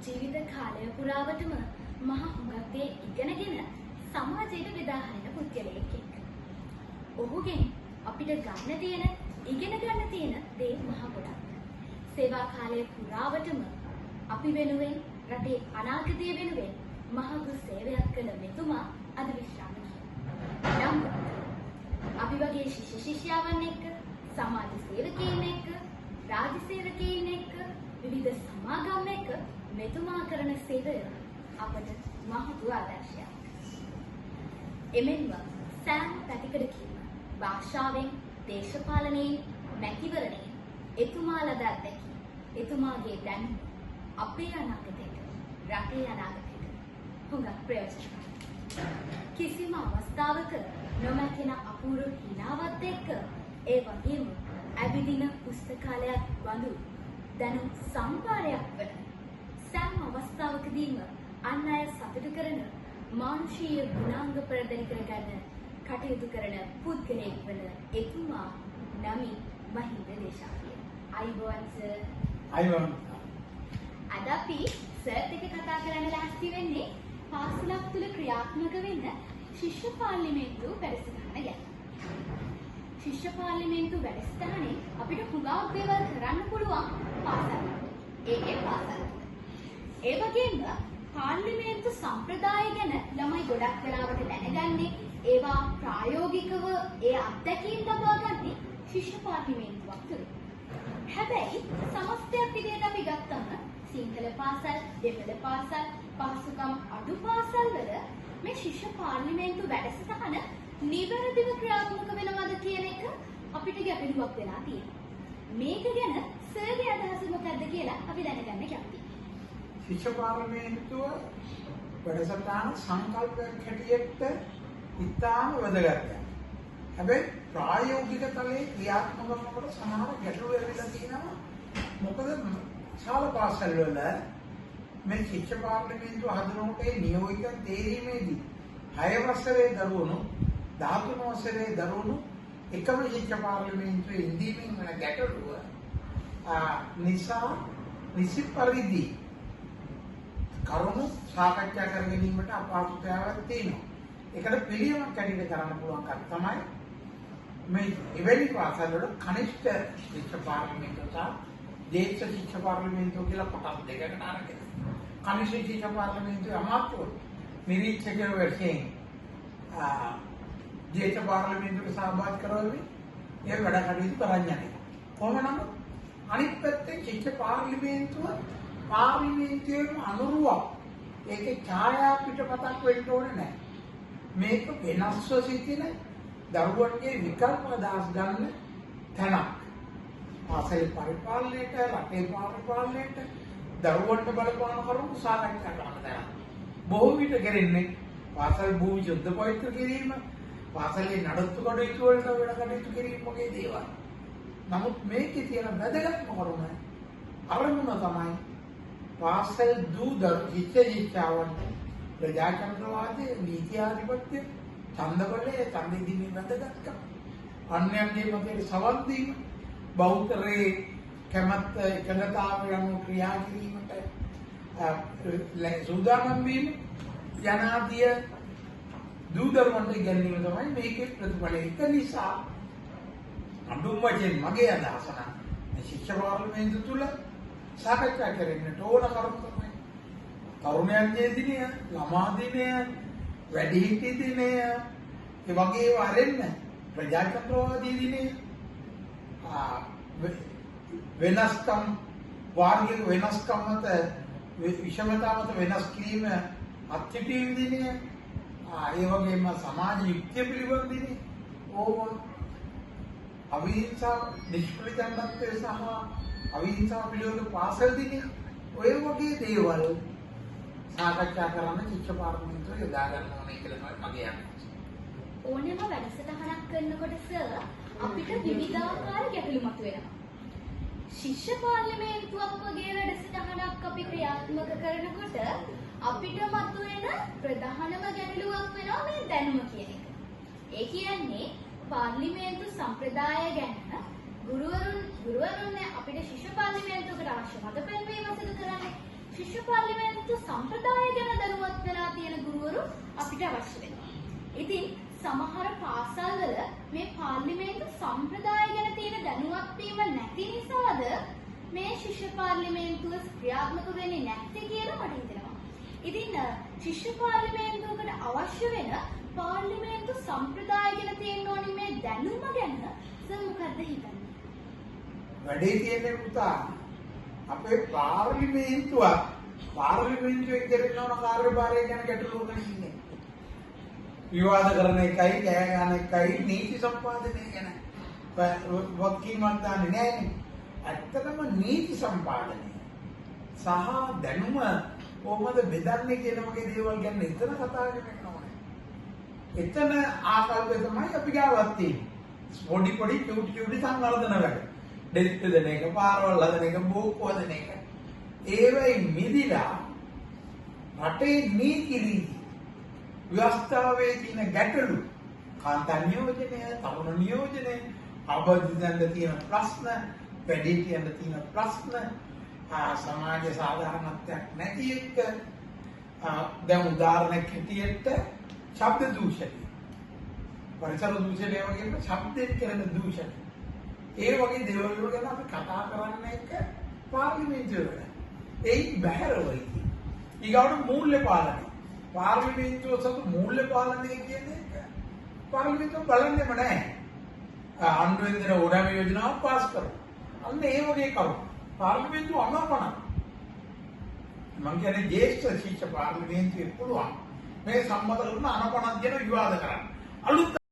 ජීවිත කාලය පුරාවටම මහ හුඟක් දේ ඉගෙනගෙන සමාජයට බෙදා හරින පුද්ගලයෙක් එක්ක. ඔහුගෙන් අපිට ගන්න තියෙන, ඉගෙන ගන්න තියෙන දේ මහ ගොඩක්. සේවා කාලය පුරාවටම අපි වෙනුවෙන්, රටේ අනාගතය වෙනුවෙන් මහඟු සේවයක් කළ මෙතුමා අද විශ්‍රාම ගියා. නමුත් අපි වගේ ශිෂ්‍ය ශිෂ්‍යාවන් එක්ක, සමාජ සේවකයන් එක්ක, රාජ්‍ය සේවකයන් එක්ක, විවිධ සමාගම් එක්ක මෙතුමා කරන සේවය අපට මහඟු ආදර්ශයක්. එමෙන්ම සෑම පැතිකඩකින්ම භාෂාවෙන්, දේශපාලනයෙන්, මැතිවරණයෙන් එතුමාලද අත්දැකීම්, එතුමාගේ දැනුම අපේ අනාගතයට, රටේ අනාගතයට හුඟක් ප්‍රයෝජනවත්. කිසිම අවස්ථාවක නොමැකෙන අපූර්ව හිනාවත් එක්ක ඒ වගේම ඇවිදින පුස්තකාලයක් බඳු දැනුම් සම්භාරයක් වන සෑම අවස්ථාවකදීම අන් අය සතුටු කරන මානුෂීය ගුණාංග ප්‍රදර්ශනය කරගන්න කටයුතු කරන පුද්ගලයෙක් වන එතුමා නමි මහින්ද දේශාපිය. අයිබෝන් සර්. අයිබෝන්. අද අපි සර්ත් එක්ක කතා කරන්න ලෑස්ති වෙන්නේ පාසලක් තුල ක්‍රියාත්මක වෙන ශිෂ්‍ය පාර්ලිමේන්තු වැඩසටහන ගැන. ශිෂ්‍ය පාර්ලිමේන්තු වැඩසටහනේ අපිට හුඟක් දේවල් කරන්න පුළුවන් පාසලක්. ඒකේ පාසලක්. ඒ වගේම පාර්ලිමේන්තු සම්ප්‍රදාය ගැන ළමයි ගොඩක් වෙලාවට දැනගන්නේ, ඒවා ප්‍රායෝගිකව ඒ අත්දැකීම් ලබා ගන්නේ ශිෂ්‍ය පාර්ලිමේන්තුවක් තුළ. හැබැයි සමස්තයක් විදිහට අපි ගත්තම සිංහල පාසල්, දෙමළ පාසල්, පහසුකම් අඩු පාසල් වල මේ ශිෂ්‍ය පාර්ලිමේන්තු වැඩසටහන නිවැරදිව ක්‍රියාත්මක වෙනවද කියන එක අපිට ගැටලුවක් වෙලා තියෙනවා. මේක ගැන සර්ගේ අදහස මොකක්ද කියලා අපි දැනගන්න කැමතියි. ශිෂ්‍ය පාර්ලිමේන්තුව වැඩසටහන සංකල්පයක් හැටියට ඉතාම වැදගත්. හැබැයි ප්‍රායෝගික තලයේ ක්‍රියාත්මක වෙනකොට සමහර ගැටලු ඇවිල්ලා තියෙනවා. මොකද ශාලා පාසල් වල මේ ශිෂ්‍ය පාර්ලිමේන්තුව හදනකොට ඒ නියෝජිත තේරීමේදී 6 වසරේ දරුවෝ 13 වසරේ දරුවෝ එකම ශිෂ්‍ය පාර්ලිමේන්තුවේ ඉඳීමෙන් වෙන ගැටලුව නිසා නිසි පරිදි කරුණු සාකච්ඡා කර ගැනීමට අපහසුතාවයක් තියෙනවා. ඒකට පිළියමක් ඇටියට කරන්න පුළුවන් කම තමයි මේ එවැනි පාසල් වල කනිෂ්ඨ ශිෂ්‍ය පාර්ලිමේන්තුව සහ දේශ ශිෂ්‍ය පාර්ලිමේන්තුව කියලා කොටස් දෙකකට අරගෙන කනිෂ්ඨ ශිෂ්‍ය පාර්ලිමේන්තුවේ අමාත්‍යවරු නිරීක්ෂකයෝ වශයෙන් දේශ පාර්ලිමේන්තුවට සහභාගී කරවමින් ඒ වැඩ කටයුතු කරන්න යන්නේ. කොහොම නමුත් අනිත් පැත්තේ ශිෂ්‍ය පාර්ලිමේන්තුවේම අනුරුවක් ඒකේ ඡායා පිටපතක් වෙන්න ඕනේ නැහැ. මේක වෙනස්ව සිටින දරුවන්ගේ විකල්ප අදහස් ගන්න තැනක්. පාසල් පරිපාලනයට, රටේ පරිපාලනයට දරුවන්ට බලපාන කරුණු සාකච්ඡා කරන තැනක්. බොහෝ විට කරන්නේ පාසල් භූමි යුද්ධ පවිත්‍ර කිරීම, පාසලේ නඩත්තු කටයුතු වලට වැඩ කටයුතු කිරීම වගේ දේවල්. නමුත් මේකේ තියෙන වැදගත්ම කරුණ අරමුණ තමයි පාසල් ශිෂ්‍යාවන්ට ප්‍රජාතන්ත්‍රවාදයේ, නීති ආධිපත්‍ය, ඡන්දබලය, ඡන්ද දීමේ වැදගත්කම, අන්‍යයන්ගේ මතයට සවන් දීම, බෞද්ධරේ කැමැත්ත එකඟතාවය අනුව ක්‍රියා කිරීමට සූදානම් වීම යනාදී දූ දරුවන්ට ඉගැන්වීම තමයි මේකේ ප්‍රතිඵලය. ඒක නිසා අඳුම් වශයෙන් මගේ අදහස නම් මේ ශිෂ්‍ය පාර්ලිමේන්තුව තුළ සාකච්ඡා කරන්නට ඕන කරුණු තමයි තරුණයන්ගේ දිනය, ළමා දිනය, වැඩිහිටි දිනය, ඒ වගේ වරෙන්න ප්‍රජාතන්ත්‍රවාදී දිනය, වෙනස්කම්, වාර්ගික වෙනස්කම් මත විෂමතා මත වෙනස් කිරීම අත්‍යවශ්‍ය දිනය, ඒ වගේම සමාජ යුක්තිය පිළිබඳ දිනය, ඕවා අවිහිංසා නිෂ්ප්‍රතිචන්දත්වය සහ අවිහිංසා පිළිබඳ පාසල් දිනය, ඔය වගේ දේවල් සාකච්ඡා කරන්න ශිෂ්‍ය පාර්ලිමේන්තුව යොදා ගන්න ඕනේ කියලා තමයි මගේ අදහස. ඕනෑම වැඩසටහනක් කරනකොට සර් අපිට විවිධාකාර ගැටලු මතුවෙනවා. ශිෂ්‍ය පාර්ලිමේන්තුවක් වගේ වැඩසටහනක් අපි ක්‍රියාත්මක කරනකොට අපිට මතුවෙන ප්‍රධානම ගැටලුවක් වෙනවා මේ දැනුම කියන එක. ඒ කියන්නේ පාර්ලිමේන්තු සම්ප්‍රදාය ගැන ගුරුවරුන් අපිට ශිෂ්‍ය පාර්ලිමේන්තුවකට අවශ්‍ය මත පෙන්වීම සිදු කරන්නේ. ශිෂ්‍ය පාර්ලිමේන්තු සම්ප්‍රදාය ගැන දැනුවත් වෙලා තියෙන ගුරුවරු අපිට අවශ්‍ය වෙනවා. ඉතින් සමහර පාසල්වල මේ පාර්ලිමේන්තු සම්ප්‍රදාය ගැන තියෙන දැනුවත් වීම නැති නිසාද මේ ශිෂ්‍ය පාර්ලිමේන්තුව ක්‍රියාත්මක වෙන්නේ නැත්තේ කියලා මට හිතෙනවා. ඉතින් ශිෂ්‍ය පාර්ලිමේන්තුවකට අවශ්‍ය වෙන පාර්ලිමේන්තු සම්ප්‍රදාය ගැන තියෙන්න ඕනි මේ දැනුම ගැන සර් මොකද්ද හිතන්නේ? වැඩේ තියෙන්නේ පුතා අපේ පාර්ලිමේන්තුවේ ඉදිරියට යන කාර්යභාරය ගැන ගැටලුවක් නෙන්නේ. විවාද කරන එකයි, කෑ ගන්න එකයි, නීති සම්පාදනය ගැන වක්කීමක් දාන්නේ නැහැ. ඇත්තටම නීති සම්පාදනය සහ දැනුම කොහොමද බෙදන්නේ කියන වගේ දේවල් ගැන එතන කතා කරන්න ඕනේ. එතන ආකල්පය තමයි අපි ගාවත් තියෙන්නේ. පොඩි චූටි සංවර්ධන වැඩ. ඩෙස්ක් දෙන එක, පාරවල් හදන එක, බෝක් හදන එක. ඒවයි මිදිලා රටේ නීති ව්‍යවස්ථාවේ තියෙන ගැටලු, කාන්තා නියෝජනය, තරුණ නියෝජනය, අවබෝධයෙන් තියෙන ප්‍රශ්න, වැඩිහිටියන් තියෙන ප්‍රශ්න, සමාජ සාධාරණත්වයක් නැති එක, දැන් උදාහරණයක් හැටියට ශබ්ද දූෂණය, පරිසර දූෂණය වගේ ශබ්දයෙන් කරන දූෂණය, ඒ වගේ දේවල් වල ගැන අපි කතා කරන්න එක පාර්ලිමේන්තුවේ වැඩ. ඒ බහැරව ඉන්නේ. ඊගොඩ මූල්‍ය පාලනය. පාර්ලිමේන්තුව සතු මූල්‍ය පාලනය කියන්නේ පාර්ලිමේන්තුව බලන්නේම නැහැ. ආණ්ඩුවෙන් දෙන ඕනෑම යෝජනාවක් පාස් කරනවා. අන්න ඒ වගේ කරුණු. පාර්ලිමේන්තුව අමාපන. මම කියන්නේ ජ්‍යෙෂ්ඨ ශිෂ්‍ය පාර්ලිමේන්තුවේ පුළුවන් මේ සම්මත කරන අනපනක් ගැන විවාද කරන්න. අලුත්